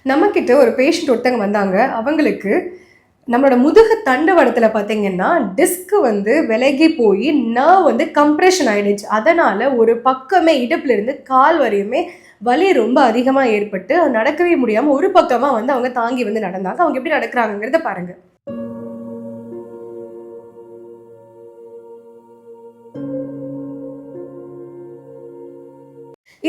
நம்மக்கிட்ட ஒரு பேஷண்ட் ஒருத்தவங்க வந்தாங்க. அவங்களுக்கு நம்மளோட முதுகு தண்டுவடத்தில் பார்த்தீங்கன்னா டிஸ்க் வந்து விலகி போய் நர்வ் வந்து கம்ப்ரெஷன் ஆயிடுச்சு. அதனால ஒரு பக்கமே இடுப்புல இருந்து கால் வரையுமே வலி ரொம்ப அதிகமாக ஏற்பட்டு நடக்கவே முடியாமல் ஒரு பக்கமாக வந்து அவங்க தாங்கி வந்து நடந்தாங்க. அவங்க எப்படி நடக்கிறாங்கிறத பாருங்க.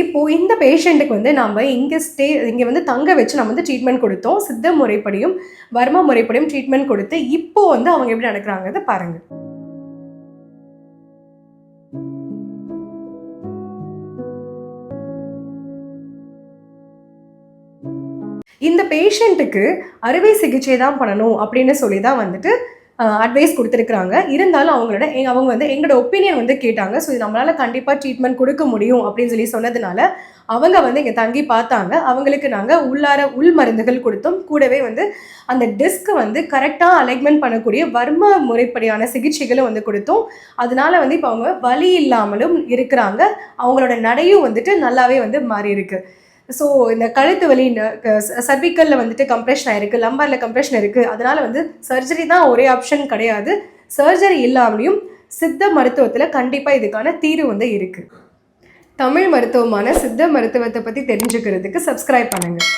இப்போ இந்த பேஷண்ட்டுக்கு வந்து நம்ம இங்கே வந்து தங்க வச்சு நம்ம வந்து ட்ரீட்மெண்ட் கொடுத்தோம். சித்த முறைப்படியும் வர்மா முறைப்படியும் ட்ரீட்மெண்ட் கொடுத்து இப்போ வந்து அவங்க எப்படி நடக்கிறாங்கிறத பாருங்க. இந்த பேஷண்ட்டுக்கு அறுவை சிகிச்சை தான் பண்ணணும் அப்படின்னு சொல்லி தான் வந்துட்டு அட்வைஸ் கொடுத்துருக்குறாங்க. இருந்தாலும் அவங்க வந்து எங்களோட ஒப்பீனியன் வந்து கேட்டாங்க. ஸோ இது நம்மளால் கண்டிப்பாக ட்ரீட்மெண்ட் கொடுக்க முடியும் அப்படின்னு சொல்லி சொன்னதுனால அவங்க வந்து இங்கே தங்கி பார்த்தாங்க. அவங்களுக்கு நாங்கள் உள் மருந்துகள் கொடுத்தோம். கூடவே வந்து அந்த டிஸ்க் வந்து கரெக்டாக அலைன்மெண்ட் பண்ணக்கூடிய வர்ம முறைப்படியான சிகிச்சைகளும் வந்து கொடுத்தோம். அதனால வந்து இப்போ அவங்க வலி இல்லாமலும் இருக்கிறாங்க. அவங்களோட நடையும் வந்துட்டு நல்லாவே வந்து மாறி இருக்கு. ஸோ இந்த கழுத்து வலி, இந்த சர்விக்கலில் வந்துட்டு கம்ப்ரெஷன் ஆயிருக்கு, லம்பாரில் கம்ப்ரெஷன் இருக்குது. அதனால வந்து சர்ஜரி தான் ஒரே ஆப்ஷன் கிடையாது. சர்ஜரி இல்லாமலையும் சித்த மருத்துவத்தில் கண்டிப்பாக இதுக்கான தீர்வு வந்து இருக்குது. தமிழ் மருத்துவமான சித்த மருத்துவத்தை பற்றி தெரிஞ்சுக்கிறதுக்கு சப்ஸ்கிரைப் பண்ணுங்கள்.